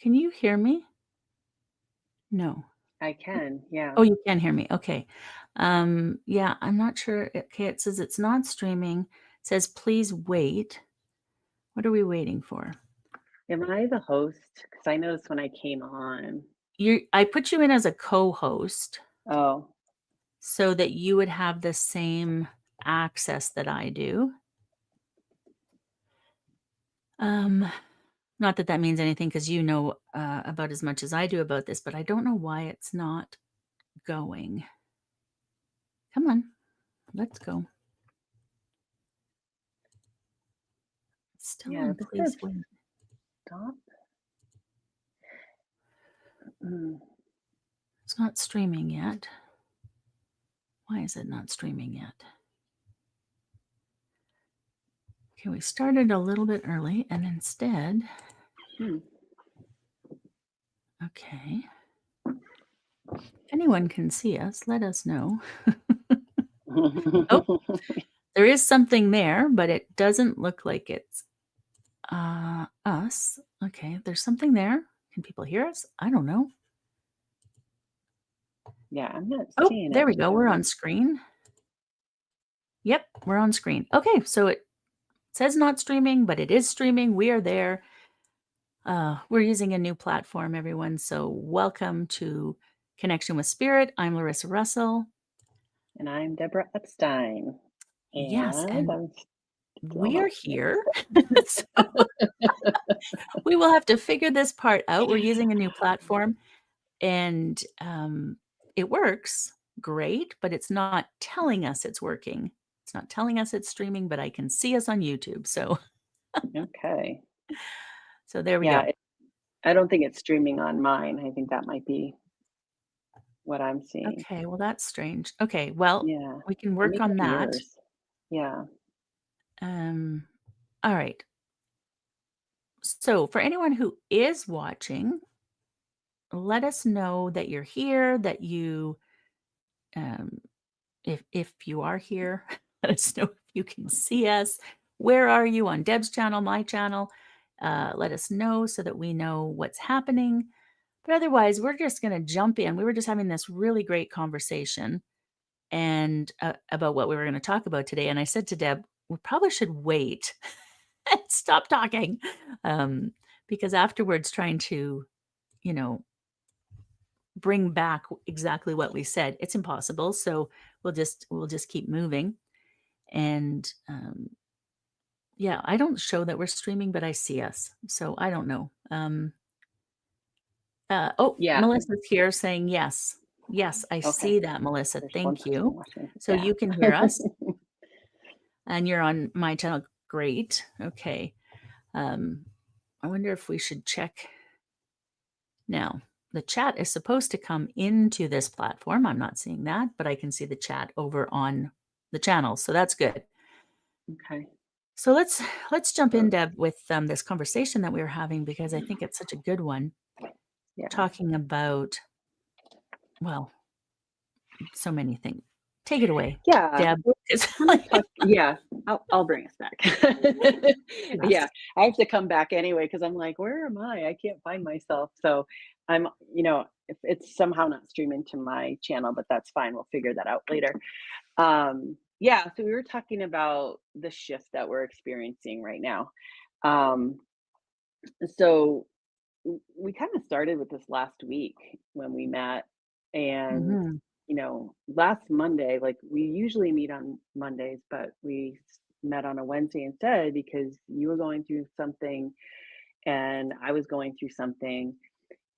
Can you hear me? No. I can, yeah. Oh, you can hear me. Okay. Yeah, I'm not sure. Okay, it says it's not streaming. It says please wait. What are we waiting for? Am I the host? Because I noticed when I came on. I put you in as a co-host Oh, so that you would have the same access that I do. Um, Not that that means anything because you know about as much as I do about this, but I don't know why it's not going. Come on, let's go. Still yeah, on, this says please wait. stop. Mm, It's not streaming yet. Why is it not streaming yet? Okay, we started a little bit early and instead, hmm. okay. If anyone can see us, let us know. Oh, there is something there, but it doesn't look like it's us. Okay, there's something there. Can people hear us? I don't know. Yeah, I'm not Oh, seeing there it we for go. some We're on reason. screen. Yep, we're on screen. Okay, so it says not streaming, but it is streaming. We are there. We're using a new platform, everyone. So welcome to Connection with Spirit. I'm Larissa Russell. And I'm Deborah Epstein. Yes, And and I'm still we are hosting. here. So we will have to figure this part out. We're using a new platform and it works great, but it's not telling us it's working. It's not telling us it's streaming, but I can see us on YouTube. Okay. So there we Yeah, go. I don't think it's streaming on mine. I think that might be what I'm seeing. Okay, well, that's strange. Okay, well, Yeah. we can Let work me go on to that. yours. Yeah. Um, all right. So for anyone who is watching, let us know that you're here, that you um, if you are here, let us know if you can see us. Where are you on Deb's channel, my channel? Let us know so that we know what's happening. But otherwise, we're just going to jump in. We were just having this really great conversation and about what we were going to talk about today. And I said to Deb, we probably should wait and stop talking um, because afterwards, trying to, you know, bring back exactly what we said, it's impossible. So we'll just keep moving. And yeah, I don't show that we're streaming, but I see us. So I don't know. Oh, Yeah. Melissa's here saying yes. Yes, I Okay. see that, Melissa. There's one Thank person you. watching. So Yeah. you can hear us and you're on my channel. Great. Okay. Um, I wonder if we should check now. The chat is supposed to come into this platform. I'm not seeing that, but I can see the chat over on the channel. So that's good. Okay. So let's jump in, Deb, with this conversation that we were having because I think it's such a good one. Yeah. Talking about, well, so many things. Take it away, Yeah, Deb. we're It's kind of like, talk yeah, I'll bring us back. yes. Yeah, I have to come back anyway because 'cause I'm like, "Where am I? I can't find myself." So, I'm if it's somehow not streaming to my channel, but that's fine, we'll figure that out later. Yeah, so we were talking about the shift that we're experiencing right now. Um, so we kind of started with this last week when we met, and Hmm. last Monday, like, we usually meet on Mondays, but met on a Wednesday instead because you were going through something and I was going through something.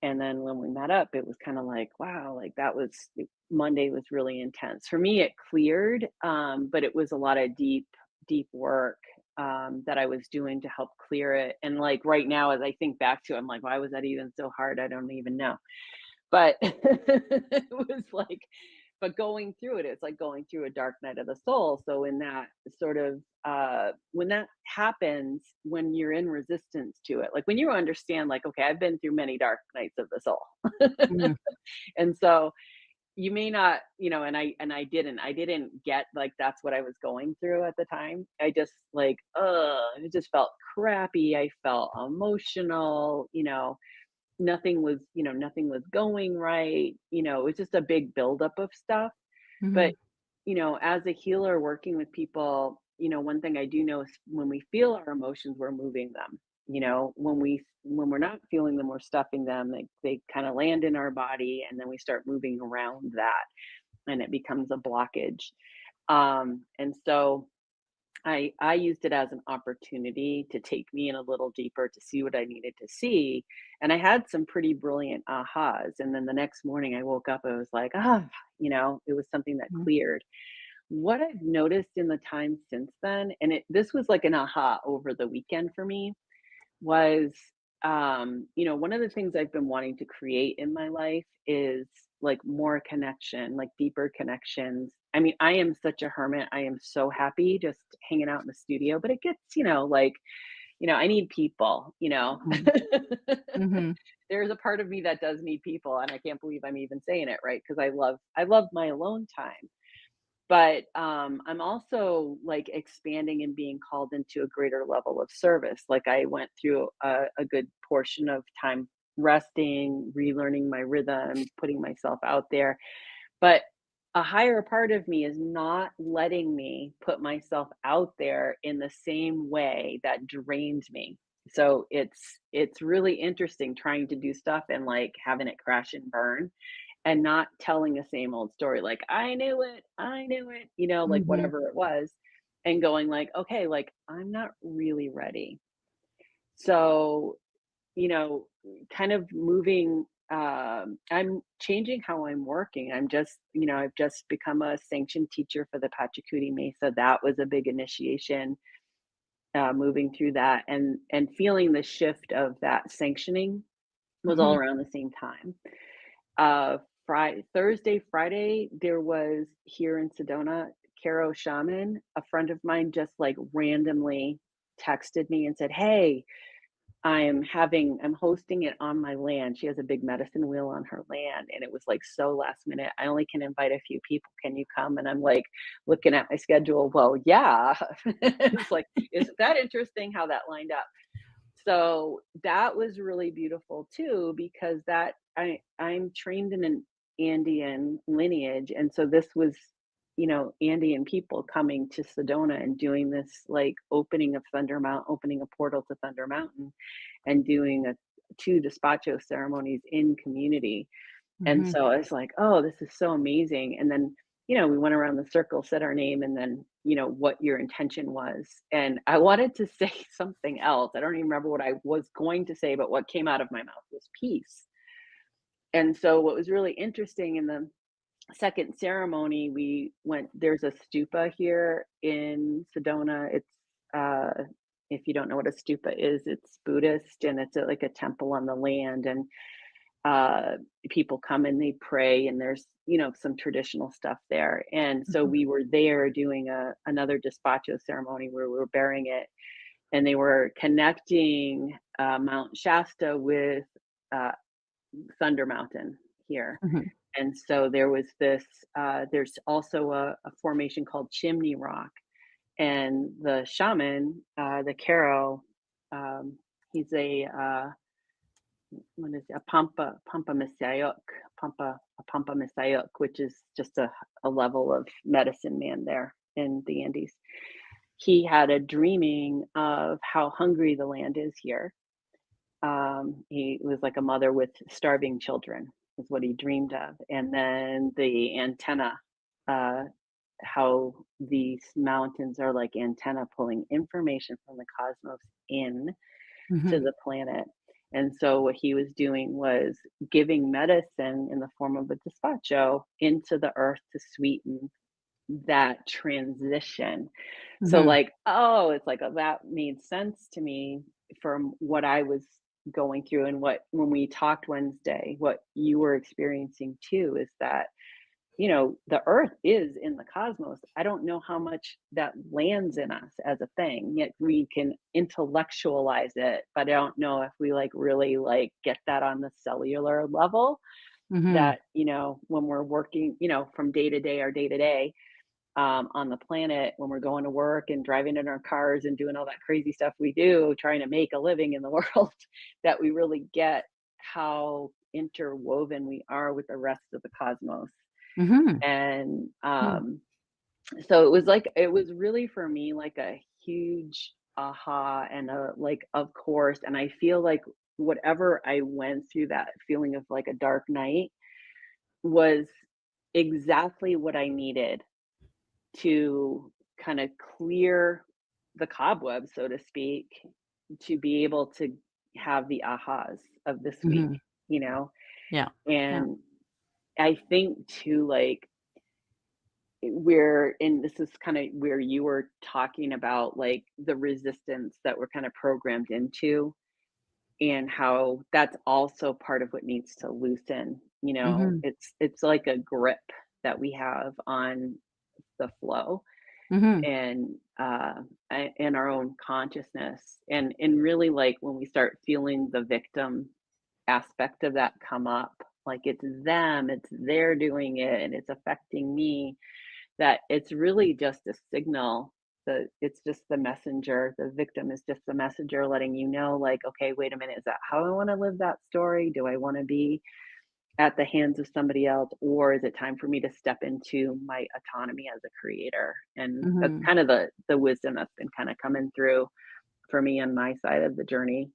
And then when we met up, it was kind of like, wow, like Monday was really intense for me. It cleared, but it was a lot of deep work that I was doing to help clear it. And like right now, as I think back to it, I'm like, why was that even so hard? I don't even know. But it was like, but going through it, it's like going through a dark night of the soul. So in that sort of when that happens, when you're in resistance to it, like when you understand, like, okay, I've been through many dark nights of the soul. Mm. And so you may not, and I didn't get like that's what I was going through at the time. I just it just felt crappy. I felt emotional, nothing was going right, it was just a big buildup of stuff. But, Mhm. as a healer working with people, one thing I do know is when we feel our emotions, we're moving them. When we're not feeling them, we're stuffing them. They kind of land in our body, and then we start moving around that, and it becomes a blockage. And so I used it as an opportunity to take me in a little deeper to see what I needed to see. And I had some pretty brilliant ahas. And then the next morning I woke up, I was like, it was something that Mhm. cleared. What I've noticed in the time since then, and this was like an aha over the weekend for me, was, one of the things I've been wanting to create in my life is like more connection, like deeper connections. I mean, I am such a hermit. I am so happy just hanging out in the studio, but it gets, I need people. Mhm. Mhm. There's a part of me that does need people, and I can't believe I'm even saying it, right? Because I love my alone time. But, I'm also, like, expanding and being called into a greater level of service. Like, I went through a good portion of time resting, relearning my rhythms, putting myself out there, but a higher part of me is not letting me put myself out there in the same way that drains me. So it's really interesting trying to do stuff and, like, having it crash and burn and not telling the same old story, like, I knew it," like, Mhm. whatever it was, and going like, "Okay, like, I'm not really ready." So, you know, kind of moving, I'm changing how I'm working. I've just become a sanctioned teacher for the Pachacuti Mesa. That was a big initiation, moving through that and feeling the shift of that sanctioning was all Mhm. around the same time. Thursday, Friday, there was here in Sedona, Caro Shaman, a friend of mine just like randomly texted me and said, "Hey, I'm hosting it on my land." She has a big medicine wheel on her land, and it was like so last minute. I only can invite a few people. Can you come? And I'm like looking at my schedule. Well, yeah. It's like, isn't that interesting how that lined up? So that was really beautiful too, because I'm trained in an Andean lineage, and so this was, Andean people coming to Sedona and doing this like opening a portal to Thunder Mountain, and doing a two despacho ceremonies in community. And Mhm. so I was like, "Oh, this is so amazing." And then, we went around the circle, said our name, and then, what your intention was. And I wanted to say something else. I don't even remember what I was going to say, but what came out of my mouth was peace. And so what was really interesting in the second ceremony, there's a stupa here in Sedona. If you don't know what a stupa is, it's Buddhist, and it's like a temple on the land. And uh, people come and they pray, and there's some traditional stuff there. And so Mhm. we were there doing another despacho ceremony where we were burying it, and they were connecting Mount Shasta with uh, Thunder Mountain here. Mhm. And so there's also a formation called Chimney Rock, and the shaman, the Caro, um, he's what is it? Pampa Misayok, a Pampa Misayok, which is just a level of medicine man there in the Andes. He had a dreaming of how hungry the land is here. He was like a mother with starving children, is what he dreamed of. And then the antenna, uh, how these mountains are like antenna pulling information from the cosmos in to Mhm. the planet. And so what he was doing was giving medicine in the form of a despacho into the earth to sweeten that transition. So Mhm. like, it's like, that made sense to me from what I was going through, and what when we talked Wednesday, what you were experiencing too, is that the earth is in the cosmos. I don't know how much that lands in us as a thing, yet we can intellectualize it, but I don't know if we like really like get that on the cellular level, Mhm. that, when we're working, from day to day, our day to day, on the planet, when we're going to work and driving in our cars and doing all that crazy stuff we do, trying to make a living in the world, that we really get how interwoven we are with the rest of the cosmos. Mhm. And Mm. so it was really for me like a huge aha and a like of course. And I feel like whatever I went through, that feeling of like a dark night, was exactly what I needed to kind of clear the cobwebs, so to speak, to be able to have the ahas of this week, Mhm. you know? Yeah. Yeah. And I think too, like, we're and this is kind of where you were talking about like the resistance that we're kind of programmed into, and how that's also part of what needs to loosen. Mhm. It's like a grip that we have on the flow, Mhm. and in our own consciousness, and really like when we start feeling the victim aspect of that come up, like it's them, it's they're doing it and it's affecting me, that it's really just a signal. It's just the messenger. The victim is just the messenger letting you know, like, okay, wait a minute, is that how I want to live that story? Do I want to be at the hands of somebody else, or is it time for me to step into my autonomy as a creator? And that's Mhm. kind of the wisdom that's been kind of coming through for me on my side of the journey.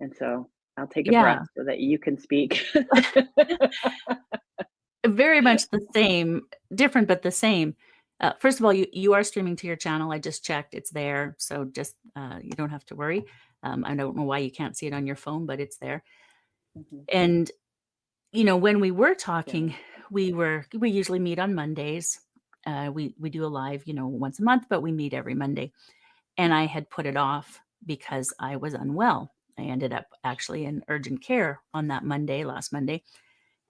And so I'll take a breath Yeah. so that you can speak. Very much the same, different but the same. First of all, you are streaming to your channel. I just checked, it's there, so just, you don't have to worry. I don't know why you can't see it on your phone, but it's there. Mhm. And, when we were Yeah. talking, we usually meet on Mondays. We do a live, once a month, but we meet every Monday. And I had put it off because I was unwell. I ended up actually in urgent care on that Monday, last Monday,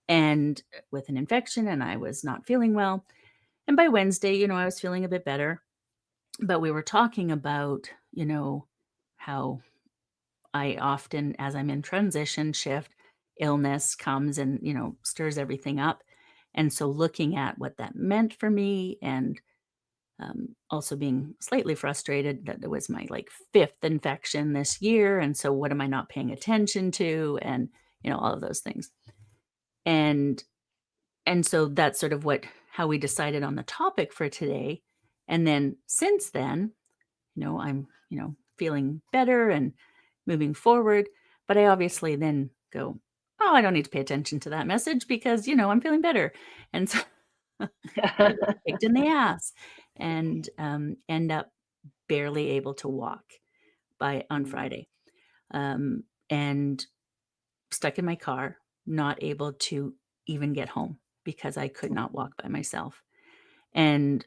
and with an infection, and I was not feeling well. And by Wednesday, I was feeling a bit better, but we were talking about, how I often, as I'm in transition shift, illness comes and, stirs everything up. And so looking at what that meant for me, and also being slightly frustrated that it was my like fifth infection this year. And so what am I not paying attention to? And, all of those things. And so that's sort of how we decided on the topic for today. And then since then, I'm, feeling better and moving forward. But I obviously then go, oh, I don't need to pay attention to that message because, I'm feeling better. And so I get kicked in the ass and end up barely able to walk on Mm, Friday, and stuck in my car, not able to even get home because I could not mhm, walk by myself. And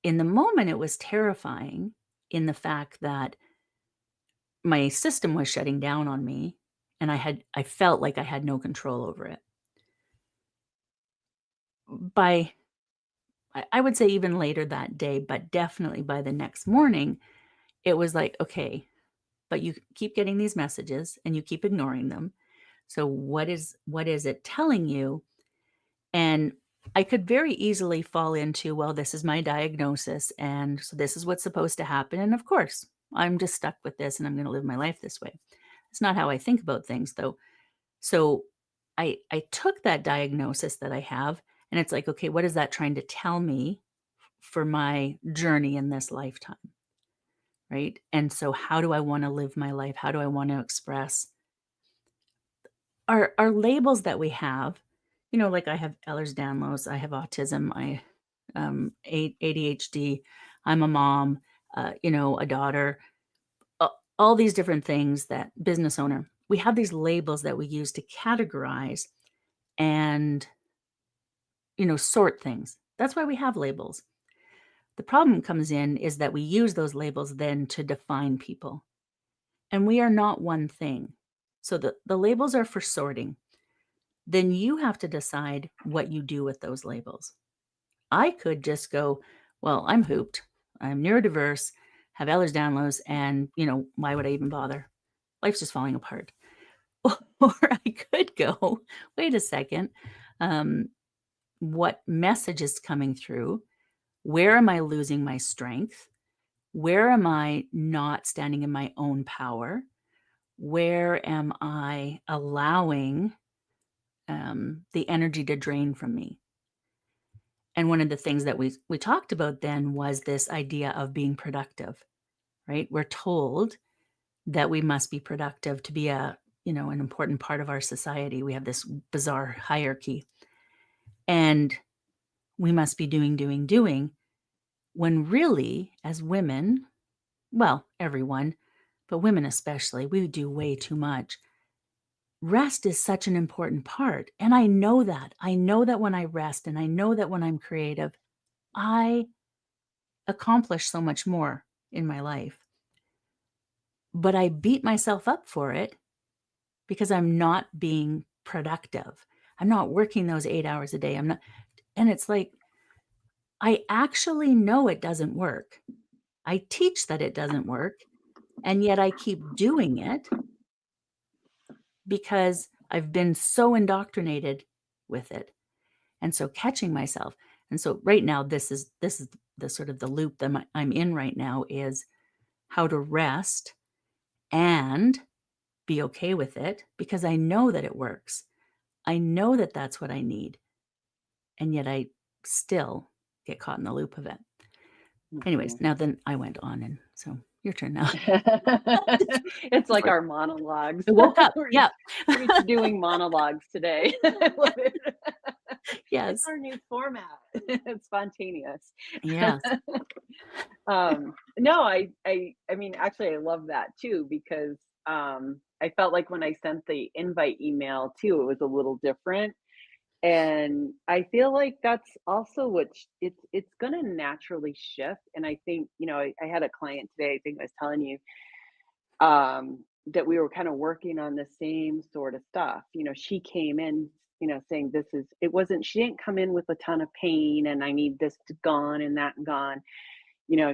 in the moment, it was terrifying in the fact that my system was shutting down on me, and I felt like I had no control over it. By I would say even later that day, but definitely by the next morning, it was like, "Okay, but you keep getting these messages and you keep ignoring them. So what is it telling you?" And I could very easily fall into, well, this is my diagnosis, and so this is what's supposed to happen. And of course, I'm just stuck with this and I'm going to live my life this way. It's not how I think about things, though. So I took that diagnosis that I have, and it's like, okay, what is that trying to tell me for my journey in this lifetime? Right. And so, how do I want to live my life? How do I want to express our labels that we have? Like I have Ehlers-Danlos, I have autism, I ADHD, I'm a mom, a daughter, a all these different things, that business owner. We have these labels that we use to categorize and, sort things. That's why we have labels. The problem comes in is that we use those labels then to define people, and we are not one thing. So the labels are for sorting. Then you have to decide what you do with those labels. I could just go, well, I'm hooped. I'm neurodiverse, have Ehlers-Danlos, and, why would I even bother? Life's just falling apart. Or I could go, wait a second. Um, what message is coming through? Where am I losing my strength? Where am I not standing in my own power? Where am I allowing the energy to drain from me? And one of the things that we talked about then was this idea of being productive, right? We're told that we must be productive to be an important part of our society. We have this bizarre hierarchy, and we must be doing, doing, doing. When really, as women, well, everyone, but women especially, we do way too much. Rest is such an important part. And I know that. I know that when I rest and I know that when I'm creative, I accomplish so much more in my life. But I beat myself up for it because I'm not being productive. I'm not working those 8 hours a day. I'm not, and it's like, I actually know it doesn't work. I teach that it doesn't work, and yet I keep doing it because I've been so indoctrinated with it. And so catching myself. And so right now, this is the sort of the loop that I'm in right now is how to rest and be okay with it because I know that it works. I know that that's what I need. And yet I still get caught in the loop of it. Anyways, Mhm. now then I went on, and so your turn now. It's like Before our monologues. I woke up. We're Yeah. we're each doing monologues today. I love it. It's Yes. our new format. It's spontaneous. Yes. No, I mean, actually, I love that too because, I felt like when I sent the invite email too, it was a little different, and I feel like that's also what it's gonna naturally shift, and I think, I had a client today, I think I was telling you, that we were kind of working on the same sort of stuff. She came in, saying it wasn't, she didn't come in with a ton of pain and I need this gone and that gone.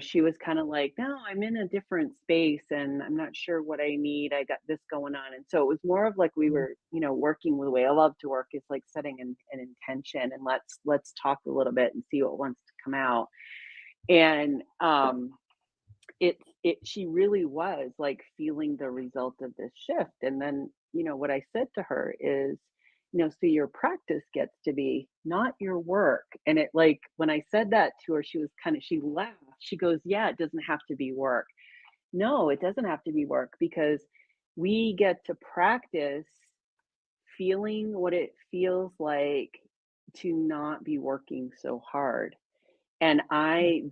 She was kind of like, no, I'm in a different space and I'm not sure what I need. I got this going on. And so it was more of like we Mhm. were, working with the way I love to work is like setting an intention and let's talk a little bit and see what wants to come out. And it she really was, like, feeling the result of this shift, and then, what I said to her is, "So your practice gets to be not your work," and it like, when I said that to her, she laughed. She goes, "Yeah, it doesn't have to be work." No, it doesn't have to be work because we get to practice feeling what it feels like to not be working so hard. And I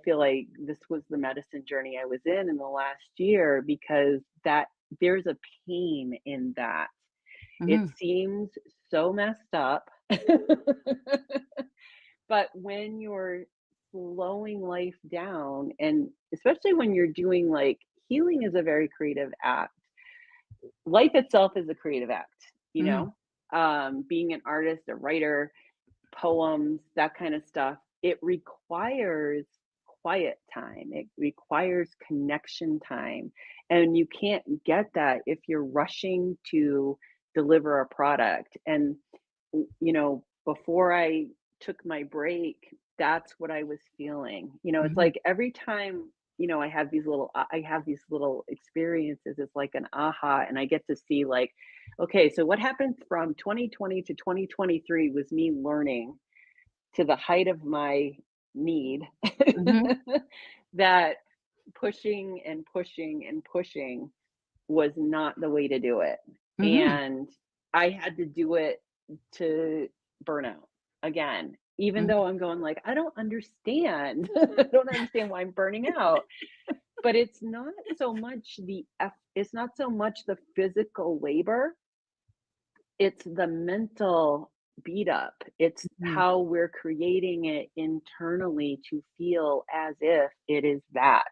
feel like this was the medicine journey I was in the last year because that there's a pain in that. It Mhm. seems so messed up. But when you're slowing life down, and especially when you're doing like healing is a very creative act. Life itself is a creative act, Mhm. being an artist, a writer, poems, that kind of stuff, it requires quiet time. It requires connection time. And you can't get that if you're rushing to deliver a product. And, before I took my break, that's what I was feeling. It's Mhm. like every time, I have these little experiences, it's like an aha, and I get to see like, okay, so what happened from 2020 to 2023 was me learning to the height of my need Mhm. that pushing and pushing and pushing was not the way to do it. Mhm. And I had to do it to burnout again, even Mhm. though I'm going like, I don't understand. I don't understand why I'm burning out. But it's not so much the physical labor, it's the mental beat up. It's Mhm. how we're creating it internally to feel as if it is that.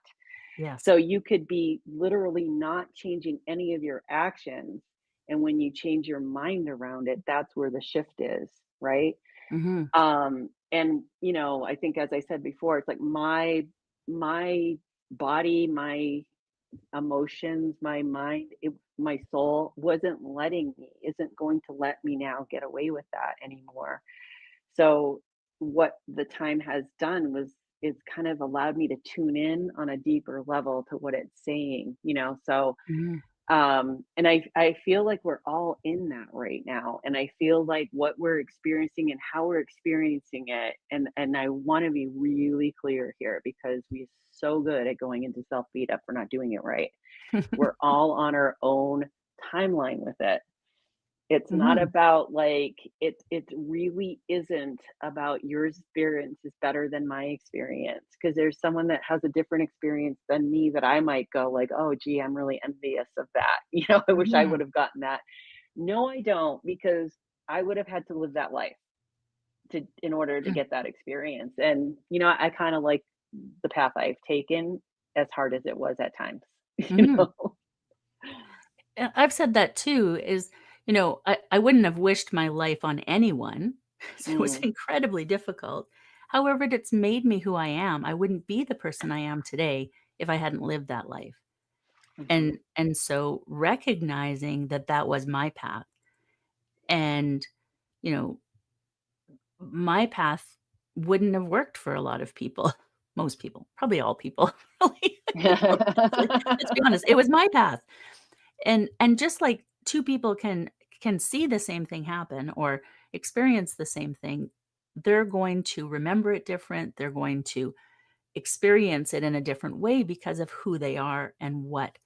Yes. So you could be literally not changing any of your actions. And when you change your mind around it, that's where the shift is, right? Mhm. And I think as I said before, it's like my body, my emotions, my mind, my soul isn't going to let me now get away with that anymore. So what the time has done was it's kind of allowed me to tune in on a deeper level to what it's saying. So Mhm. And I feel like we're all in that right now. And I feel like what we're experiencing and how we're experiencing it, and I want to be really clear here because we're so good at going into self beat up for not doing it right. We're all on our own timeline with it. It's not Mhm, about, like it really isn't about your experience is better than my experience. Because there's someone that has a different experience than me that I might go like, "Oh, gee, I'm really envious of that." I wish I mhm, would have gotten that. No, I don't, because I would have had to live that life to in order to mm, get that experience, and, I kinda like the path I've taken, as hard as it was at times, you mhm. know? I've said that too, I wouldn't have wished my life on anyone, so it was Mm, incredibly difficult. However, it's made me who I am. I wouldn't be the person I am today if I hadn't lived that life. mhm, And so recognizing that that was my path and, you know, my path wouldn't have worked for a lot of people. Most people, probably all people, really, honestly. Let's be honest, it was my path. And just like 2 people can see the same thing happen or experience the same thing, they're going to remember it different, they're going to experience it in a different way because of who they are and what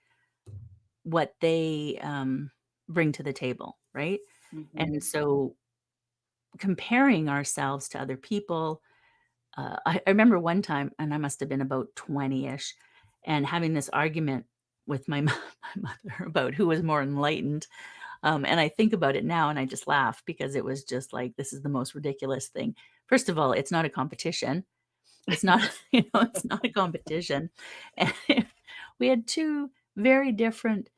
they, bring to the table, right? mhm. And so comparing ourselves to other people, I remember one time, and I must have been about 20-ish, and having this argument with my my mother about who was more enlightened. And I think about it now and I just laugh because it was just like, this is the most ridiculous thing. First of all, it's not a competition. It's not, it's not a competition. And we had two very different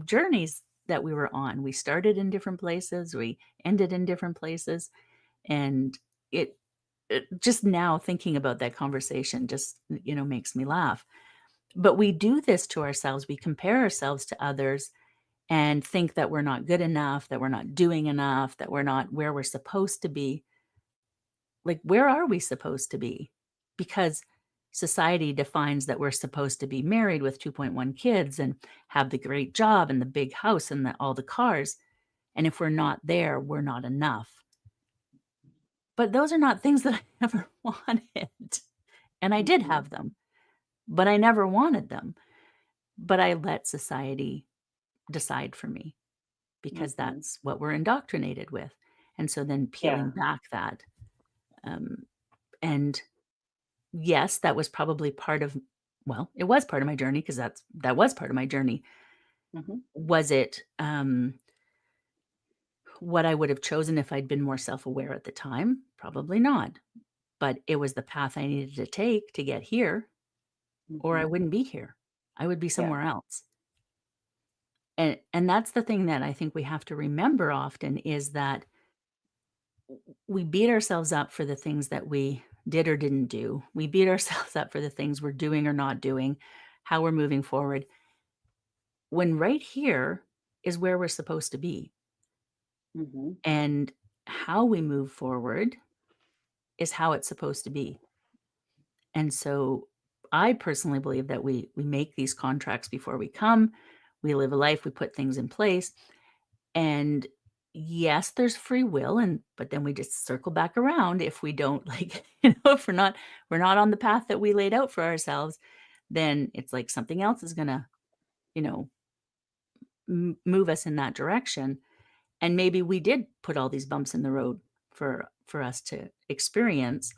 journeys that we were on. We started in different places, we ended in different places. And it, it just now thinking about that conversation just, makes me laugh. But we do this to ourselves. We compare ourselves to others and think that we're not good enough, that we're not doing enough, that we're not where we're supposed to be. Like, where are we supposed to be? Because society defines that we're supposed to be married with 2.1 kids and have the great job and the big house and all the cars. And if we're not there, we're not enough. But those are not things that I ever wanted. And I did Mhm, have them, but I never wanted them. But I let society decide for me, because mhm. that's what we're indoctrinated with. And so then peeling Yeah. back that, um, and yes, that was probably part of well, it was part of my journey because that was part of my journey. Mhm. Was it, what I would have chosen if I'd been more self-aware at the time? Probably not, but it was the path I needed to take to get here, or I Mhm. wouldn't be here. I would be Yeah. somewhere else. And that's the thing that I think we have to remember often is that we beat ourselves up for the things that we did or didn't do. We beat ourselves up for the things we're doing or not doing, how we're moving forward, when right here is where we're supposed to be. Mhm. And how we move forward is how it's supposed to be. And so I personally believe that we make these contracts before we come. We live a life, we put things in place. And yes, there's free will, and but then we just circle back around if we don't like, if we're not on the path that we laid out for ourselves, then it's like something else is gonna, you know, move us in that direction. And maybe we did put all these bumps in the road for us to experience,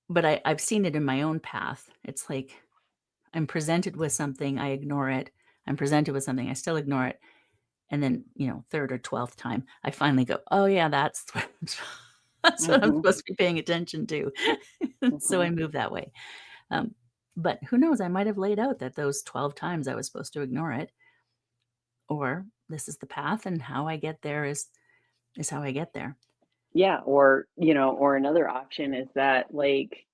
but I've seen it in my own path. It's like I'm presented with something, I ignore it. I'm presented with something, I still ignore it. And then, 3rd or 12th time, I finally go, "Oh, yeah, that's that's what I'm Mhm. supposed to be paying attention to." So I Mhm. move that way. Um, but who knows? I might have laid out that those 12 times I was supposed to ignore it, or this is the path, and how I get there is how I get there. Yeah, or another option is that, like,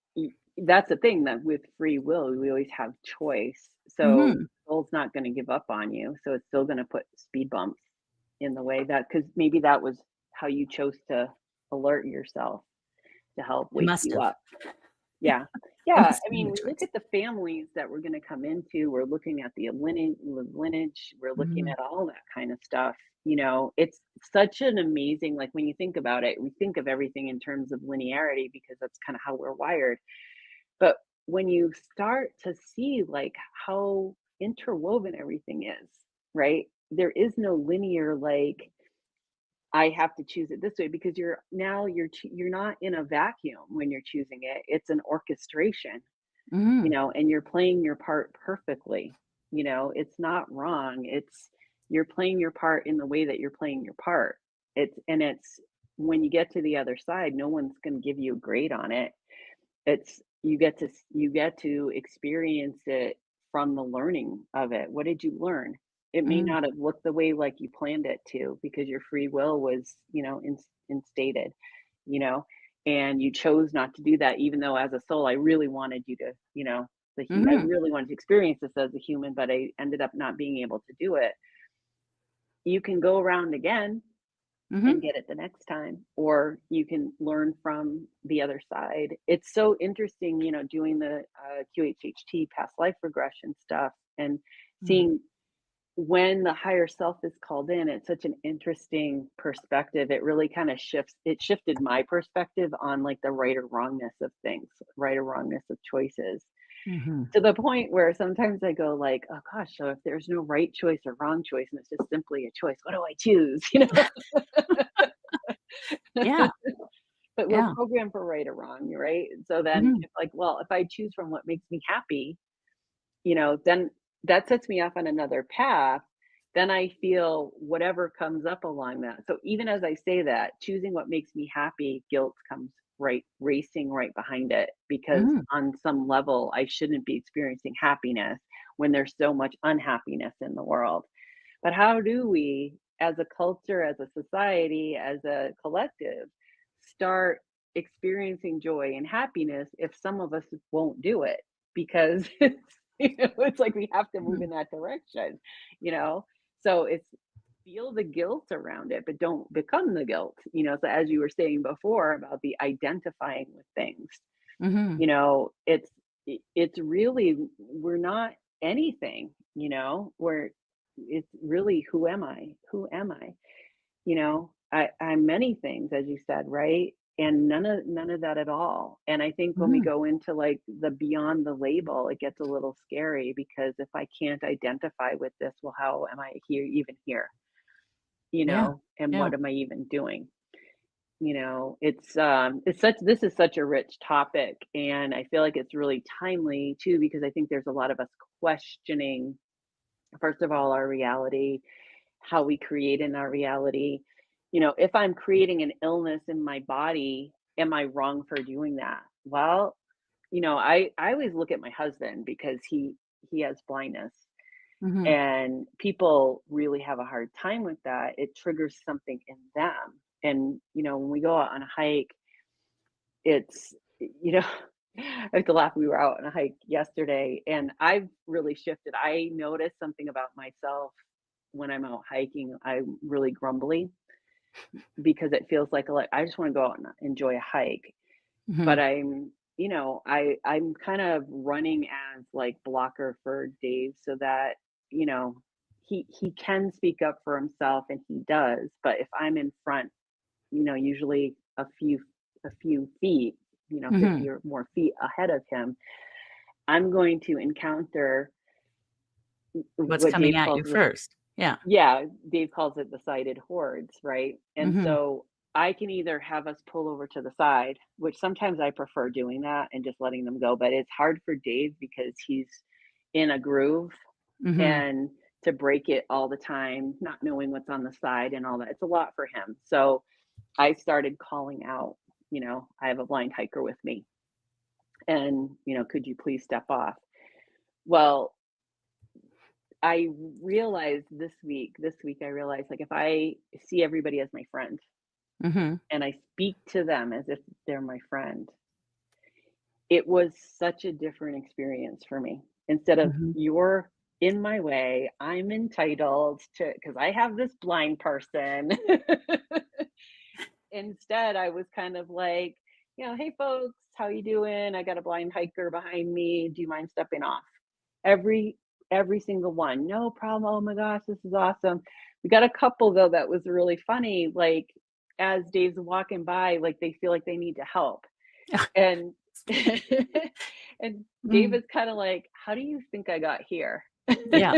that's the thing that with free will, we always have choice. So, Mhm. soul's not gonna give up on you, so it's still gonna put speed bumps in the way that because maybe that was how you chose to alert yourself to help It wake must you have. up. Yeah. Yeah, Almost I any mean, we look choice. at the families that we're gonna come into, we're looking at the lineage, we're looking Mhm. at all that kind of stuff, it's such an amazing like, when you think about it, we think of everything in terms of linearity because that's kinda how we're wired, but when you start to see, like, how interwoven everything is, right? There is no linear, like, I have to choose it this way because you're not in a vacuum when you're choosing it, it's an orchestration, Mhm. and you're playing your part perfectly. It's not wrong. You're playing your part in the way that you're playing your part. It's when you get to the other side, no one's going to give you a grade on it. It's you get to experience it from the learning of it. What did you learn? It may Mhm. not have looked the way like you planned it to because your free will was, instated, you know, and you chose not to do that even though as a soul I really wanted you to, I Mhm. really wanted to experience this as a human, but I ended up not being able to do it. You can go around again and Mhm. get it the next time, or you can learn from the other side. It's so interesting, doing the QHHT past life regression stuff and Mhm. seeing when the higher self is called in. It's such an interesting perspective. It really kind of shifted my perspective on like the right or wrongness of things, right or wrongness of choices. Mhm. To the point where sometimes I go like, oh gosh, so if there's no right choice or wrong choice and it's just simply a choice, what do I choose? Yeah. But we're Yeah. programmed for right or wrong, right? So then Mhm. it's like, well, if I choose from what makes me happy, then that sets me off on another path. Then I feel whatever comes up along that. So even as I say that, choosing what makes me happy, guilt comes right racing right behind it because Mhm. on some level I shouldn't be experiencing happiness when there's so much unhappiness in the world. But how do we, as a culture, as a society, as a collective, start experiencing joy and happiness if some of us won't do it? Because it's like we have to move Mhm. in that direction, you know? So it's feel the guilt around it, but don't become the guilt, So as you were saying before about the identifying with things, Mhm. it's really we're not anything, we're it's really who am I? Who am I? I'm many things, as you said, right? And none of that at all. And I think when we Mhm. go into like the beyond the label, it gets a little scary because if I can't identify with this, well, how am I here even here? Yeah. And Yeah. what am I even doing? It's such this is such a rich topic, and I feel like it's really timely too because I think there's a lot of us questioning, first of all, our reality, how we create in our reality. If I'm creating an illness in my body, am I wrong for doing that? Well, I always look at my husband because he has blindness, Mhm. and people really have a hard time with that. It triggers something in them. And when we go out on a hike, it's I have to laugh. We were out on a hike yesterday, and I've really shifted. I noticed something about myself when I'm out hiking. I'm really grumbly because it feels like a lot. I just want to go out and enjoy a hike, but Mhm. I'm kind of running as like blocker for Dave so that you know he can speak up for himself and he does. But if I'm in front, usually a few feet, 50 Mhm. or more feet ahead of him, I'm going to encounter What's what coming Dave at you calls first. Yeah. Dave calls it the sighted hordes, right? And Mhm. so I can either have us pull over to the side, which sometimes I prefer doing that and just letting them go, but it's hard for Dave because he's in a groove Mhm. and to break it all the time, not knowing what's on the side and all that. It's a lot for him. So I started calling out, I have a blind hiker with me and, could you please step off? Well, I realized this week I realized, like, if I see everybody as my friend Mhm. and I speak to them as if they're my friend, it was such a different experience for me. Instead of, Mhm. "You're in my way, I'm entitled to because I have this blind person." Instead, I was kind of like, Hey folks, how you doing? I got a blind hiker behind me. Do you mind stepping off? Every every single one. No problem. Oh my gosh, this is awesome. We got a couple though that was really funny. Like as Dave's walking by, like they feel like they need to help. And and Dave Mm, is kind of like, how do you think I got here? yeah,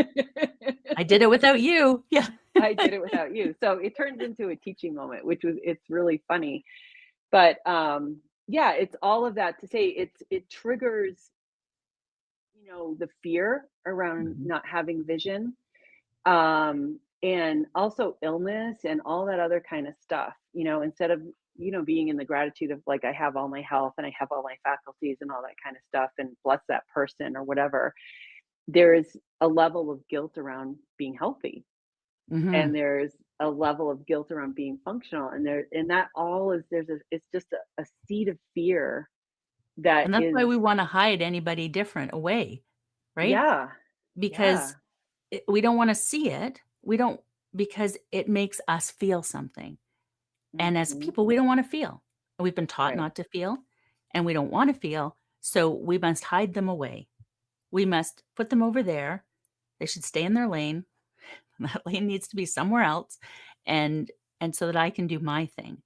I did it without you. Yeah. I did it without you. So it turns into a teaching moment, which was it's really funny. But yeah, it's all of that to say it triggers, the fear around Mhm, not having vision, and also illness and all that other kind of stuff, instead of, being in the gratitude of like I have all my health and I have all my faculties and all that kind of stuff and bless that person or whatever. There is a level of guilt around being healthy, and mhm. there's a level of guilt around being functional, and that all is there's a it's just a seed of fear that And that's why is. we wanna hide anybody different away, right? Yeah, yeah. Because we don't wanna see it. We don't because it makes us feel something. And as Mhm. people, we don't wanna feel. And we've been taught Right. not to feel, and we don't wanna feel, so we must hide them away. We must put them over there. They should stay in their lane. That lane needs to be somewhere else, and so that I can do my thing.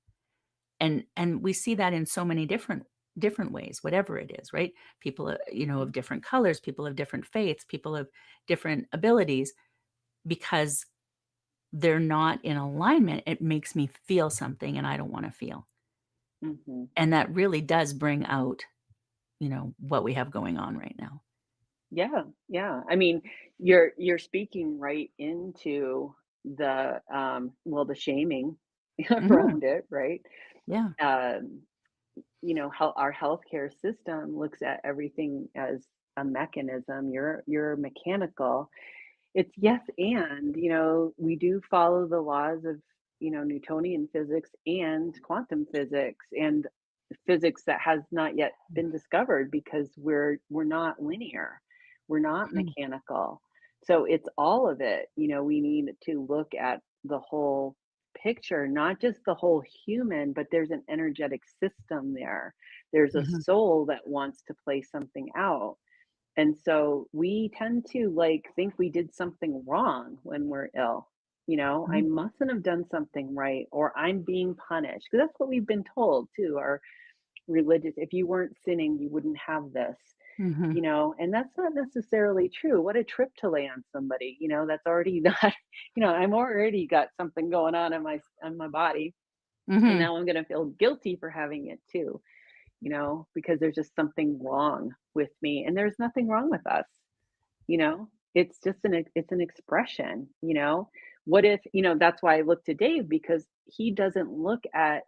And we see that in so many different ways, whatever it is, right? People, Mhm. of different colors, people of different faiths, people of different abilities, because they're not in alignment, it makes me feel something and I don't wanna feel. Mhm. And that really does bring out, what we have going on right now. Yeah, yeah. I mean, you're speaking right into the shaming Mhm. around it, right? Yeah. Um, how our healthcare system looks at everything as a mechanism. You're mechanical. It's yes, and, we do follow the laws of, Newtonian physics and quantum physics and physics that has not yet been discovered because we're not linear. We're not Mhm. mechanical. So it's all of it. We need to look at the whole picture, not just the whole human, but there's an energetic system there. There's a Mhm. soul that wants to play something out, and so we tend to like think we did something wrong when we're ill. I Mhm. mustn't have done something right, or I'm being punished. Because that's what we've been told too. Our religious, if you weren't sinning, you wouldn't have this, Mhm. and that's not necessarily true. What a trip to lay on somebody, that's already not, I'm already got something going on my body. And Mhm. now I'm gonna feel guilty for having it too, because there's just something wrong with me. And there's nothing wrong with us. It's just it's an expression. What if, that's why I look to Dave, because he doesn't look at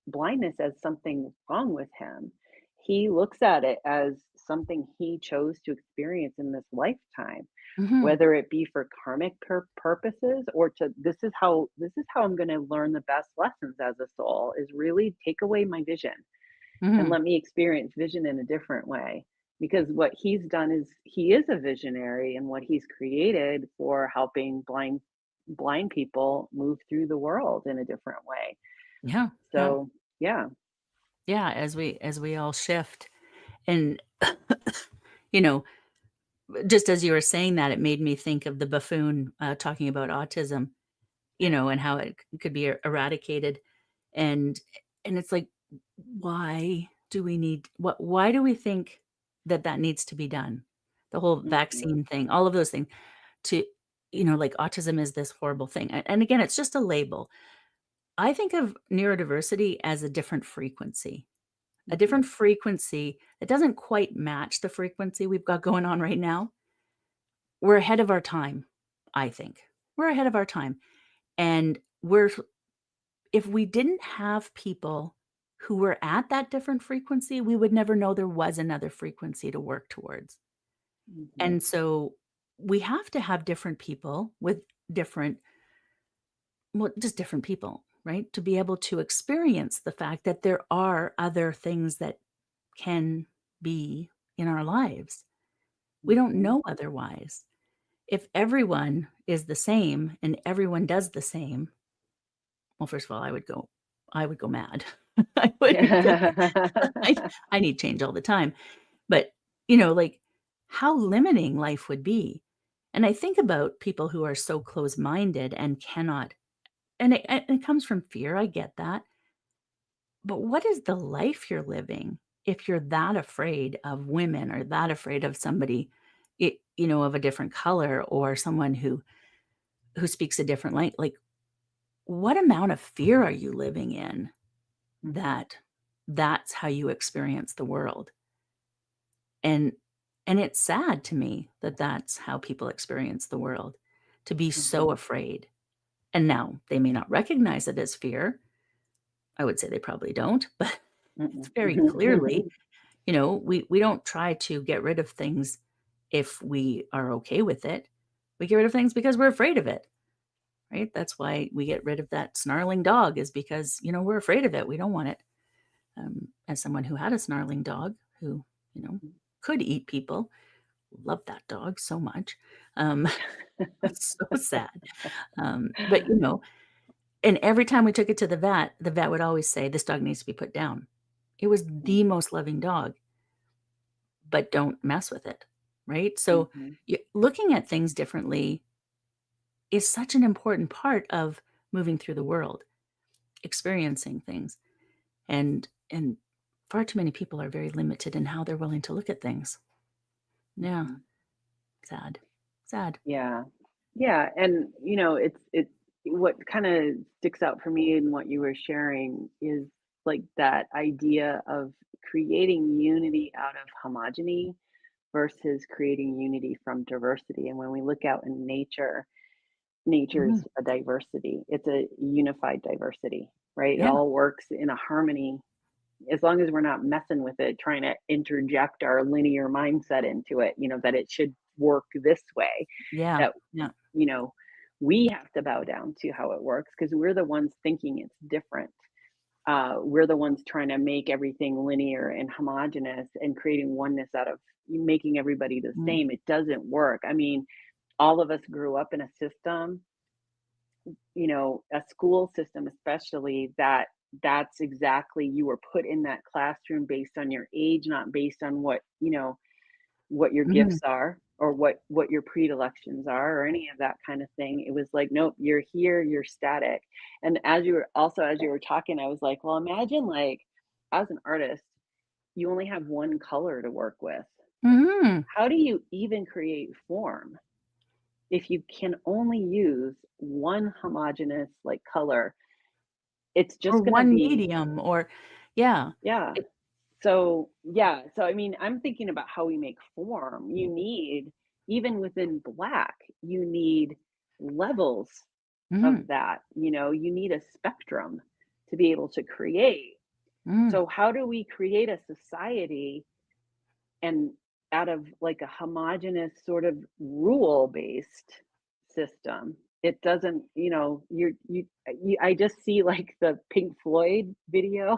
blindness as something wrong with him. He looks at it as something he chose to experience in this lifetime, Mhm. whether it be for karmic purposes, or to this is how I'm going to learn the best lessons as a soul, is really take away my vision and Mhm. let me experience vision in a different way. Because what he's done is he is a visionary, and what he's created for helping blind people move through the world in a different way. Yeah. Yeah. So yeah. Yeah, as we all shift and you know, just as you were saying that, it made me think of the buffoon, talking about autism, and how it could be eradicated, and it's like, why do we need why do we think that that needs to be done? The whole Mhm. vaccine thing, all of those things to like autism is this horrible thing, and again, it's just a label. I think of neurodiversity as a Mhm. different frequency that doesn't quite match the frequency we've got going on right now. We're ahead of our time, I think. We're ahead of our time, and we're if we didn't have people who were at that different frequency, we would never know there was another frequency to work towards. Mhm. And so we have to have different people with different well, just different people, right? To be able to experience the fact that there are other things that can be in our lives. We don't Mhm. know otherwise. If everyone is the same and everyone does the same, well, first of all, I would go mad. I wouldn't feel I I need change all the time. But, like, how limiting life would be. And I think about people who are so close-minded and cannot and it comes from fear, I get that. But what is the life you're living if you're that afraid of women or that afraid of somebody, of a different color or someone who speaks a different language? Like, what amount of fear are you living in Mhm, that that's how you experience the world? And and it's sad to me that that's how people experience the world, to be so mhm, afraid. And now they may not recognize it as fear. I would say they probably don't, but it's mm-mm. very clearly, we don't try to get rid of things if we are okay with it. We get rid of things because we're afraid of it, right? That's why we get rid of that snarling dog is because, we're afraid of it. We don't want it. As someone who had a snarling dog who, you know, could eat people, love that dog so much. Um, it's so sad. But, and every time we took it to the vet would always say, "This dog needs to be put down." It was the most loving dog, but don't mess with it, right? So, Mhm, looking at things differently is such an important part of moving through the world, experiencing things, and far too many people are very limited in how they're willing to look at things. Yeah, mhm. sad, sad. Yeah. Yeah, and, it's what kinda sticks out for me in what you were sharing is, like, that idea of creating unity out of homogeny versus creating unity from diversity, and when we look out in nature, nature's Mhm. a diversity. It's a unified diversity, right? It Yeah, all works in a harmony as long as we're not messing with it, trying to interject our linear mindset into it, that it should work this way, yeah, that, yeah. you know, we have to bow down to how it works because we're the ones thinking it's different. We're the ones trying to make everything linear and homogenous and creating oneness out of making everybody the Mm, same. It doesn't work. I mean, all of us grew up in a system, a school system especially that's exactly you were put in that classroom based on your age, not based on what your mhm, gifts are or what your predilections are or any of that kind of thing. It was like, nope, you're here, you're static. And as you were talking, I was like, well, imagine like as an artist, you only have one color to work with. mhm. How do you even create form if you can only use one homogeneous like color? It's Or just gonna one be medium or yeah. yeah. It So, yeah, so I mean, I'm thinking about how we make form. You need even within black, you need levels mhm, of that, you need a spectrum to be able to create. mm. So, how do we create a society and out of like a homogenous sort of rule-based system? It doesn't, I just see like the Pink Floyd video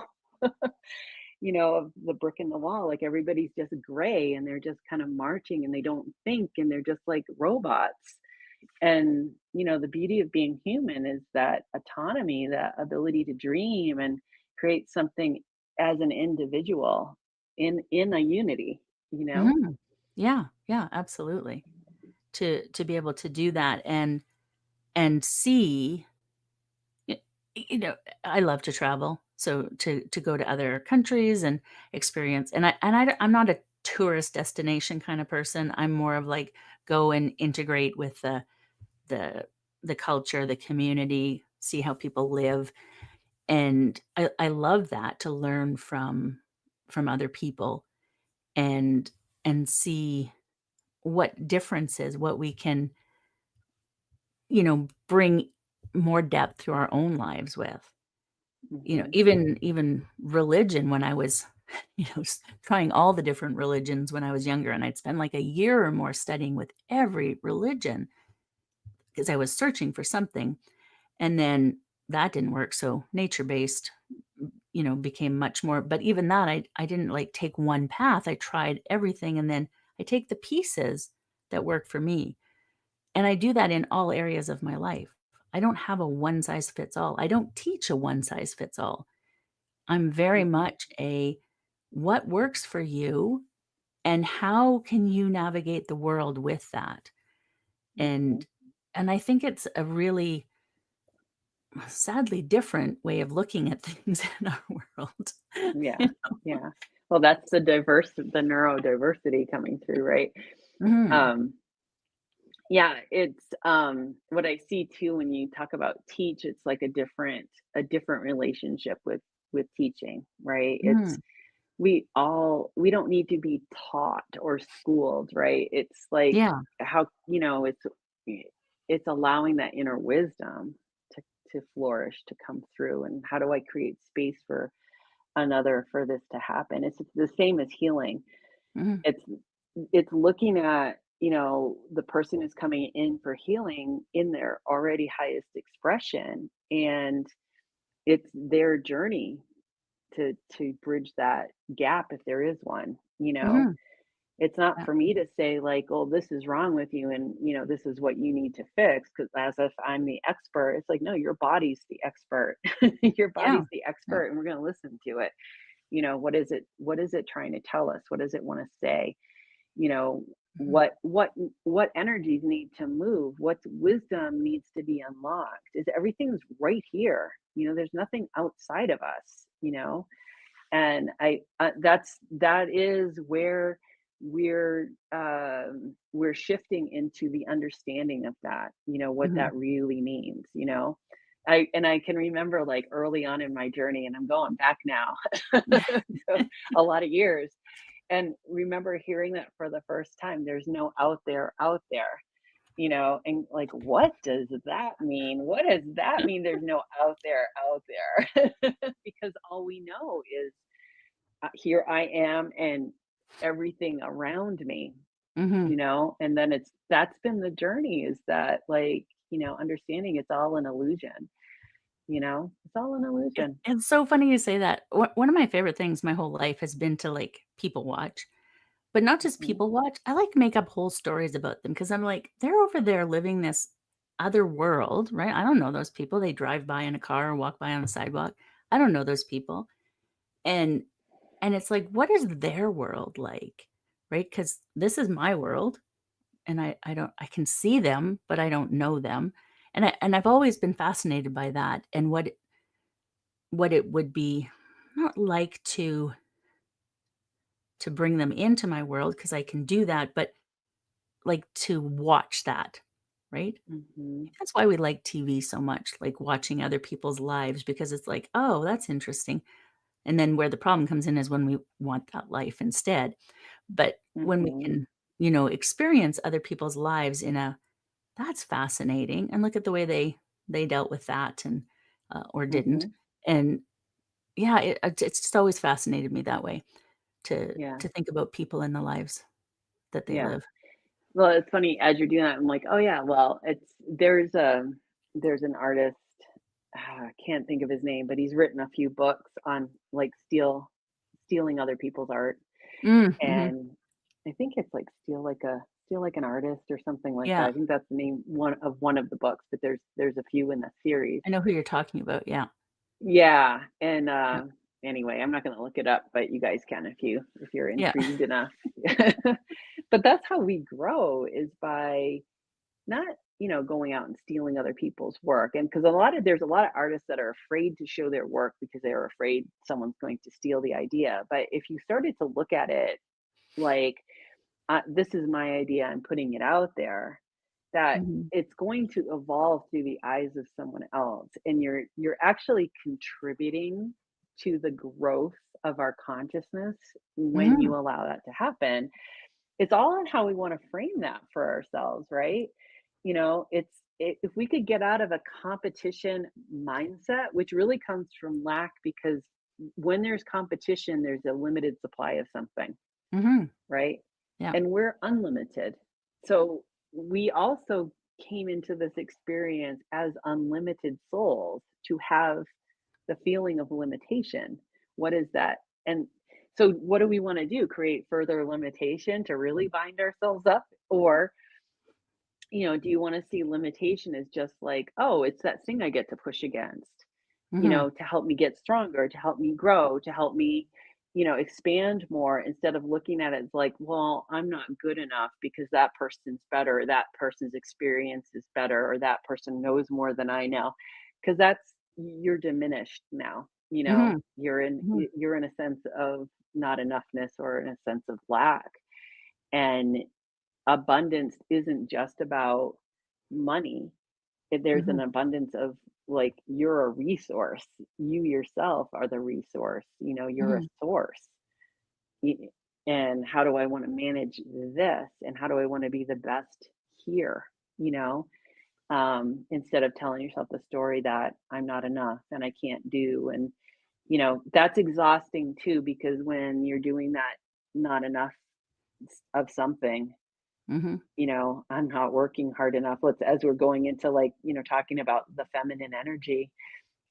of the brick in the wall, like everybody's just gray and they're just kind of marching and they don't think and they're just like robots. And, the beauty of being human is that autonomy, that ability to dream and create something as an individual in a unity, you know? Mhm. Yeah, yeah, absolutely. To be able to do that and see, y you know, I love to travel, so to go to other countries and experience I'm not a tourist destination kind of person, I'm more of like, go and integrate with the the culture, the community, see how people live, and I love that to learn from other people and see what differences, what we can, bring more depth to our own lives with. Hmm. Even religion when I was, trying all the different religions when I was younger, and I'd spend like a year or more studying with every religion because I was searching for something. And then that didn't work, so nature-based, became much more, but even that, I didn't, like, take one path, I tried everything, and then I take the pieces that work for me. And I do that in all areas of my life. I don't have a one size fits all. I don't teach a one size fits all. I'm very Mhm. much a what works for you and how can you navigate the world with that? Mhm. And and I think it's a really sadly different way of looking at things in our world. Yeah. You know? Yeah. Well, that's the neurodiversity coming through, right? Mhm. Um, yeah, it's what I see too when you talk about teach, it's like a different relationship with teaching, right? It's Mm. we don't need to be taught or schooled, right? It's like Yeah. how, it's allowing that inner wisdom to flourish, to come through, and how do I create space for another for this to happen? It's the same as healing. Mhm. It's it's looking at, the person who's coming in for healing in their already highest expression, and it's their journey to bridge that gap if there is one. Mhm. It's not Yeah. for me to say like, "Oh, this is wrong with you and, this is what you need to fix," because as if I'm the expert. It's like, "No, your body's the expert." Your Yeah. body's the Yeah. expert, and we're gonna listen to it. What is it trying to tell us? What does it wanna say? You know, Mhm. what energies need to move? What wisdom needs to be unlocked? Is everything's right here. There's nothing outside of us. And that is where we're shifting into the understanding of that, what Mhm. that really means. I can remember like early on in my journey, and I'm going back now to a lot of years, and remember hearing that for the first time. There's no out there, and like, what does that mean? What does that mean? There's no out there, because all we know is, here I am and everything around me, Mhm. and then that's been the journey, is that like, understanding it's all an illusion, it's all an illusion. It's so funny you say that. One of my favorite things my whole life has been to, like, people watch, but not just Mhm, people watch. I like make up whole stories about them because 'cause I'm like, "They're over there living this other world," right? I don't know those people. They drive by in a car or walk by on the sidewalk. I don't know those people. And and it's like, what is their world like? Right? Because this is my world, and I can see them, but I don't know them. And I've always been fascinated by that and what it would be not like to bring them into my world because I can do that, but like to watch that, right? mhm, That's why we like TV so much, like watching other people's lives because it's like, "Oh, that's interesting." And then where the problem comes in is when we want that life instead. But when we mhm, can, experience other people's lives in a that's fascinating, and look at the way they dealt with that and, or didn't. mhm, And yeah, it's just always fascinated me that way to yeah, to think about people in the lives that they yeah. live. Well, it's funny as you're doing that, I'm like, oh yeah, well, there's an artist, I can't think of his name, but he's written a few books on like stealing other people's art. Mm, mhm. And I think it's like Steal Like an Artist or something like that. Yeah, I think that's the name one of the books, but there's a few in the series. I know who you're talking about, yeah, Yeah, and, yeah, anyway, I'm not gonna look it up, but you guys can if you're yeah, intrigued enough. But that's how we grow, is by not, going out and stealing other people's work. And because there's a lot of artists that are afraid to show their work because they're afraid someone's going to steal the idea. But if you started to look at it like, this is my idea, I'm putting it out there, that mhm, it's going to evolve through the eyes of someone else, and you're actually contributing to the growth of our consciousness when mhm, you allow that to happen. It's all on how we want to frame that for ourselves, right? If we could get out of a competition mindset, which really comes from lack, because when there's competition, there's a limited supply of something, mhm, right? yeah, And we're unlimited. So we also came into this experience as unlimited souls to have the feeling of limitation. What is that? And so, what do we want to do? Create further limitation to really bind ourselves up? Or, do you want to see limitation as just like, oh, it's that thing I get to push against? Mhm. to help me get stronger, to help me grow, to help me, expand more instead of looking at it as like, well, I'm not good enough because that person's better, or that person's experience is better, or that person knows more than I know. Because you're diminished now. Mhm. Mhm. You're in a sense of not enoughness or in a sense of lack. And abundance isn't just about money. There's an Mhm. abundance of, like, you're a resource. You yourself are the resource, you're a Mhm. source. Y and how do I wanna manage this, and how do I wanna be the best here, you know? Instead of telling yourself the story that I'm not enough and I can't do, and, that's exhausting too because when you're doing that not enough of something, Mhm. I'm not working hard enough. Let's as we're going into, like, talking about the feminine energy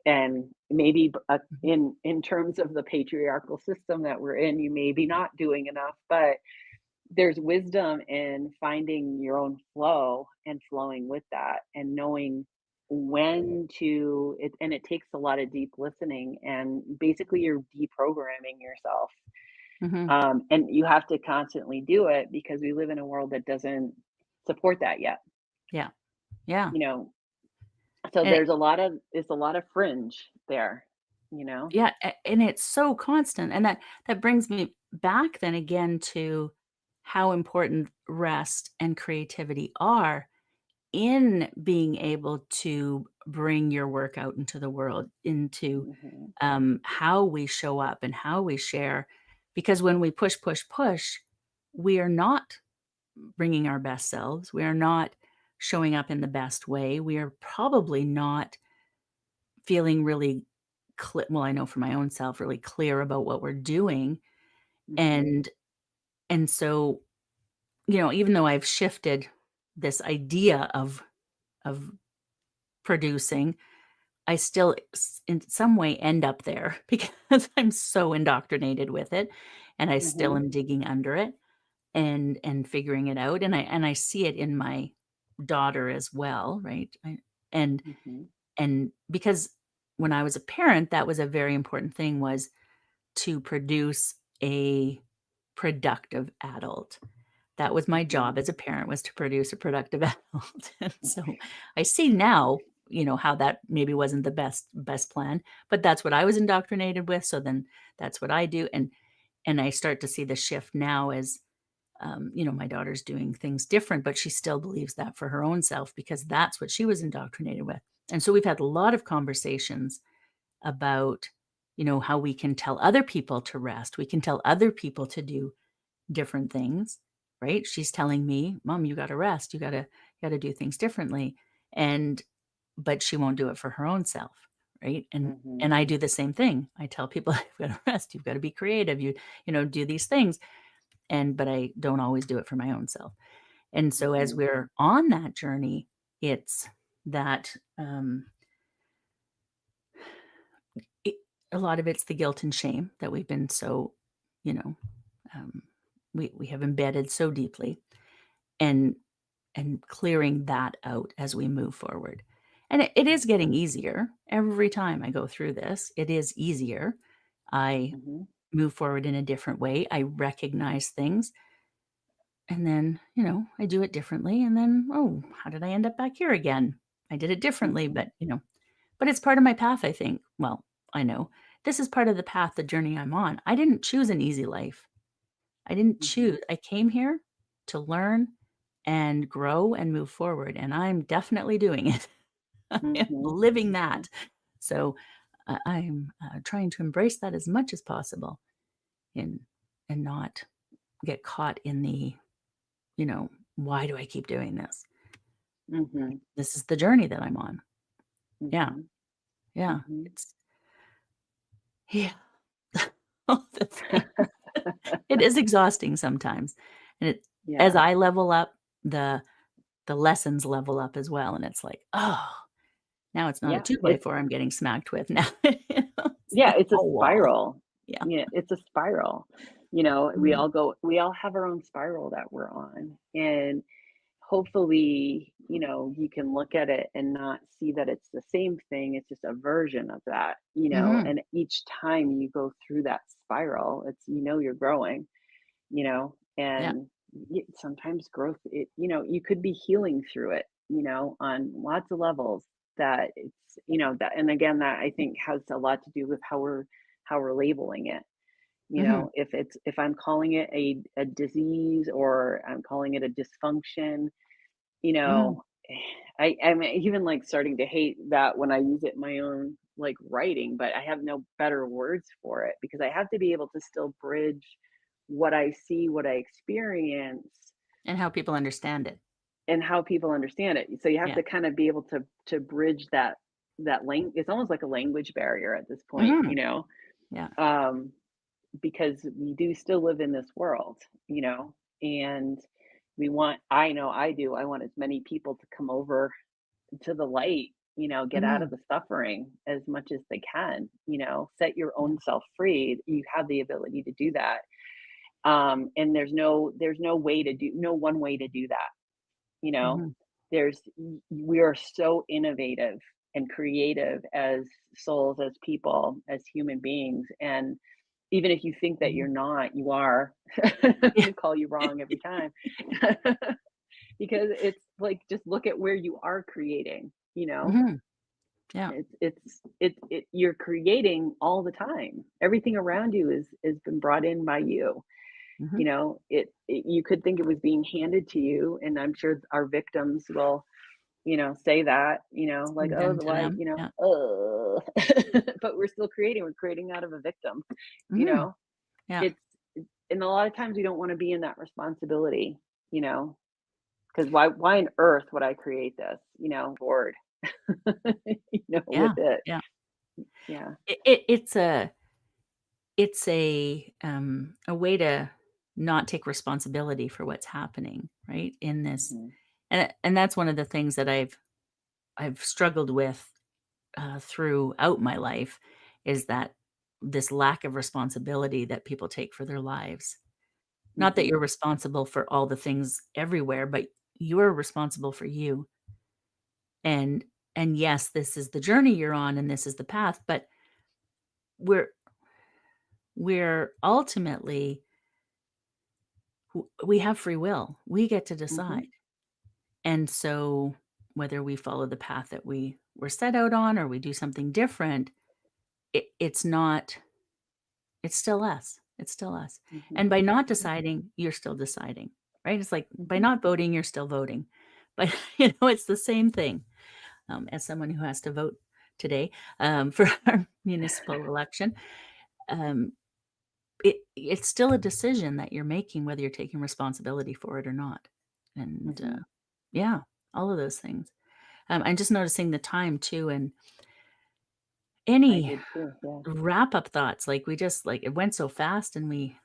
and maybe Mhm. in terms of the patriarchal system that we're in, you may be not doing enough, but there's wisdom in finding your own flow and flowing with that and knowing when to it, and it takes a lot of deep listening, and basically you're deprogramming yourself. Mhm. And you have to constantly do it because we live in a world that doesn't support that yet, Yeah. Yeah. you know. So And it's a lot of fringe there, you know. yeah, and it's so constant, and that brings me back then again to how important rest and creativity are in being able to bring your work out into the world, into, Mhm. how we show up and how we share, because when we push, push, push, we are not bringing our best selves, we are not showing up in the best way, we are probably not feeling really well, I know for my own self, really clear about what we're doing, Mhm. and so, even though I've shifted this idea of producing, I still in some way end up there because I'm so indoctrinated with it, and I still Mhm. am digging under it and figuring it out, and I see it in my daughter as well, right? And Mhm. because when I was a parent, that was a very important thing, was to produce a productive adult. That was my Mhm. job as a parent, was to produce a productive adult, and so I see now, how that maybe wasn't the best plan, but that's what I was indoctrinated with, so then that's what I do, and I start to see the shift now as, my daughter's doing things different, but she still believes that for her own self because that's what she was indoctrinated with, and so we've had a lot of conversations about, how we can tell other people to rest, we can tell other people to do different things, right? She's telling me, "Mom, you gotta rest. You gotta do things differently." And but she won't do it for her own self, right? And Mhm. I do the same thing. I tell people, "You've gotta rest. You've gotta be creative. Do these things." But I don't always do it for my own self. And so as Mhm. we're on that journey, it's that, it a lot of it's the guilt and shame that we've been so, you know, um, we have embedded so deeply. And clearing that out as we move forward. And it is getting easier every time I go through this. It is easier. I Mhm. move forward in a different way. I recognize things and then, I do it differently. And then, oh, how did I end up back here again? I did it differently, Mhm. but it's part of my path, I think. Well, I know this is part of the path, the journey I'm on. I didn't choose an easy life. I didn't Mhm. choose. I came here to learn and grow and move forward, and I'm definitely doing it. I am Mhm. living Mhm. that. So I'm trying to embrace that as much as possible and not get caught in the, why do I keep doing this? Mhm. This is the journey that I'm on. Yeah. Mhm. Yeah. Mhm. It's, yeah. All the things. It is exhausting sometimes. And as Yeah. I level up, the lessons level up as well. And it's like, oh, now it's not a Yeah. 2 by 4 I'm getting smacked with now, it's Yeah, the it's a whole wall. spiral. Yeah. Yeah, it's a spiral. Mhm. We all have our own spiral that we're on. And hopefully, you can look at it and not see that it's the same thing, it's just a version of that, Mhm. and each time you go through that spiral, you're growing, Yeah. and sometimes growth, you could be healing through it, on lots of levels that that, and again, that I think has a lot to do with how we're labeling it. Mhm. If I'm calling it a disease or I'm calling it a dysfunction, you Mhm. know, I'm even, like, starting to hate that when I use it in my own, like, writing, but I have no better words for it because I have to be able to still bridge what I see, what I experience, And how people understand it. and how people understand it. So you have Yeah. to kind of be able to bridge that it's almost like a language barrier at this point, Mhm. Yeah. um, because we do still live in this world, and I know I do, I want as many people to come over to the light, get out of Mhm. the suffering as much as they can, set your Yeah. own self free. You have the ability to do that. And there's no way to do no one way to do that, you know. Mhm. We are so innovative and creative as souls, as people, as human beings, and even if you think that Mhm. you're not, you are. Yeah. We'll call you wrong every time. Because it's like, just look at where you are creating, Mhm. Yeah. you're creating all the time. Everything around you is been brought in by you. Mhm. You could think it was being handed to you, and I'm sure our victims will, say that, It's like, been oh, done to them. Yeah. but we're creating out of a victim, you Mhm. know. Yeah. It's and a lot of times we don't want to be in that responsibility, you know, because why on earth would I create this, bored, with Yeah. it. Yeah. Yeah. It's a way to not take responsibility for what's happening, right? In this, Mhm. and that's one of the things that I've struggled with throughout my life is that this lack of responsibility that people take for their lives. Not that Mhm. you're responsible for all the things everywhere, but you're responsible for you. And and yes, this is the journey you're on and this is the path, but we're we're ultimately we have free will. We get to decide. Mhm. And so whether we follow the path that we were set out on or we do something different, it's not it's still us. It's still us. Mhm. And by not Mhm. deciding, you're still deciding, right? It's like by Mhm. not voting, you're still voting. But it's the same thing. As someone who has to vote today for our municipal election, um, it's still a decision that you're making, whether you're taking responsibility for it or not. And Mhm. yeah, all of those things. I'm just noticing the time too. And I any did too. Yeah. wrap up thoughts, like we just like it went so fast, and we,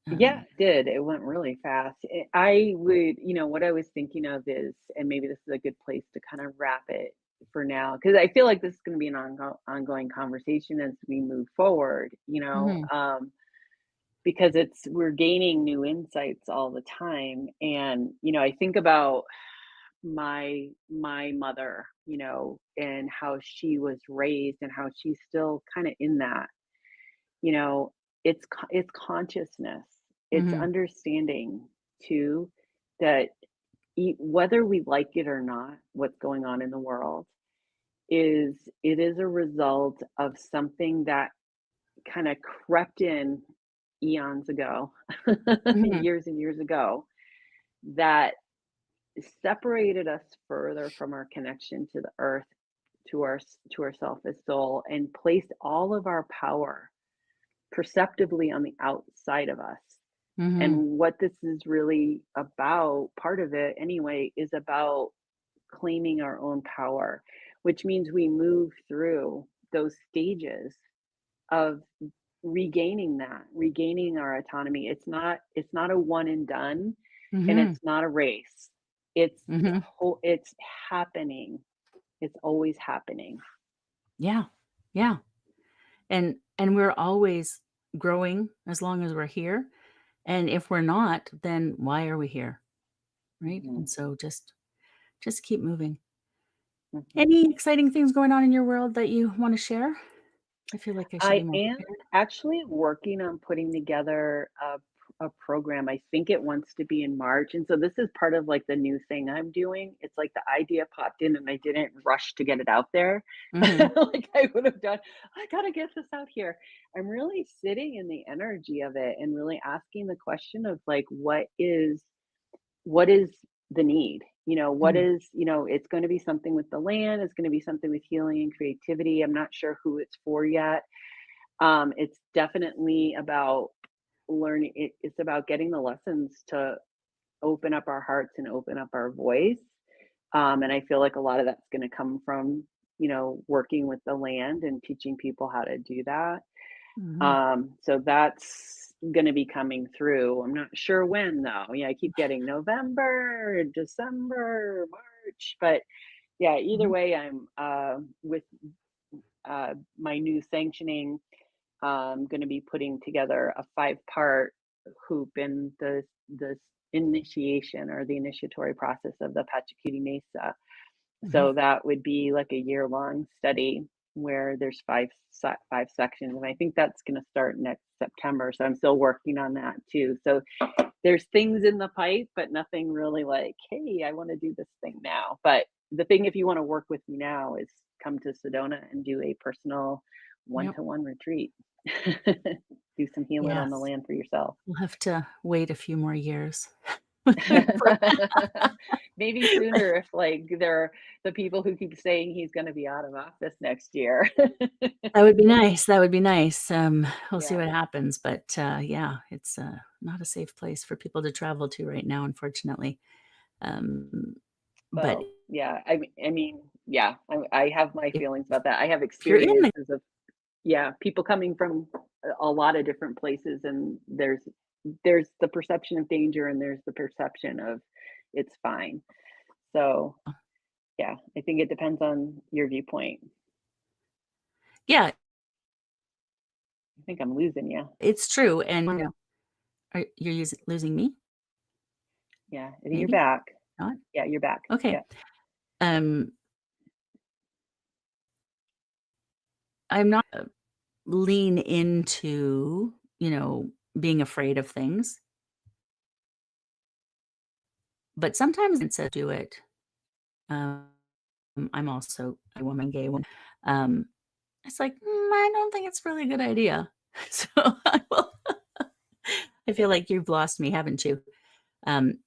Yeah, um, it did. It went really fast. I would, what I was thinking of is, and maybe this is a good place to kind of wrap it for now, because I feel like this is going to be an ongoing conversation as we move forward, mhm, because we're gaining new insights all the time. And, I think about my mother, and how she was raised and how she's still kind of in that, you know, it's consciousness. It's mhm, understanding too that whether we like it or not, what's going on in the world it is a result of something that kind of crept in eons ago, mhm, years and years ago, that separated us further from our connection to the earth, to ourself as soul, and placed all of our power perceptibly on the outside of us. And mhm, what this is really about, part of it anyway, is about claiming our own power, which means we move through those stages of regaining our autonomy. It's not a one and done, and mhm, it's not a race. It's mhm. it's happening. It's always happening. Yeah, yeah. And we're always growing as long as we're here. And if we're not, then why are we here? right? Mhm. And so just keep moving. Mhm. Any exciting things going on in your world that you wanna share? I feel like I should be I more am prepared. actually working on putting together a program. I think it wants to be in March. And so this is part of like the new thing I'm doing. It's like the idea popped in and I didn't rush to get it out there. Mhm, Like I would have done, I gotta get this out here. I'm really sitting in the energy of it and really asking the question of like what is the need? What mm, is, it's going to be something with the land, it's going to be something with healing and creativity. I'm not sure who it's for yet. It's definitely about it's about getting the lessons to open up our hearts and open up our voice. And I feel like a lot of that's going to come from, working with the land and teaching people how to do that. mhm. So that's going to be coming through. I'm not sure when though. Yeah, I keep getting November, December, March, but yeah, either Mhm, way, I'm with my new sanctioning, going to be putting together a 5-part hoop in the initiation or the initiatory process of the Pachacuti Mesa. mhm. So that would be like a year-long study where there's 5 sections, and I think that's gonna start next September, so I'm still working on that too. So there's things in the pipe, but nothing really like, "Hey, I wanna do this thing now." But the thing if you wanna work with me now is come to Sedona and do a personal Yep. one-to-one retreat. Do some healing on the Yes. land for yourself. We'll have to wait a few more years. For Maybe sooner if, like, there are the people who keep saying he's gonna be out of office next year. that would be nice, that would be nice. We'll see Yeah, what happens, but, yeah, it's, not a safe place for people to travel to right now, unfortunately. Um, but well, yeah, I mean, yeah, I have my if feelings about that. I have you're in the experiences of, yeah, people coming from a lot of different places, and there's the perception of danger, and there's the perception of it's fine. So, yeah, I think it depends on your viewpoint. yeah, I think I'm losing you. it's true, and are you're losing me? Yeah, I think you're Maybe? back. Not? Yeah, you're back. Okay. Yeah. Um, I'm not, lean into, being afraid of things, but sometimes it's a do it. Um, I'm also a woman, gay woman. Um, it's like, I don't think it's really a good idea. So I feel like you've lost me, haven't you? Um,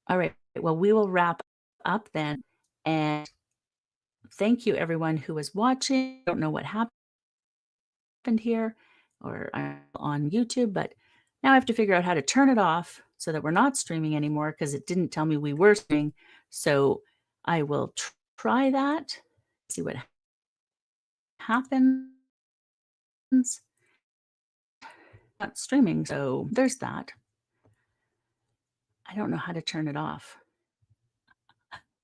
all right. Well, we will wrap up then. And thank you, everyone who was watching. I don't know what happened here or on YouTube, but now I have to figure out how to turn it off so that we're not streaming anymore because it didn't tell me we were streaming. So I will try that, see what happens. Not streaming, so there's that. I don't know how to turn it off.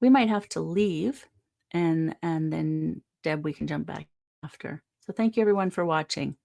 We might have to leave and then Deb, we can jump back after. So thank you everyone for watching.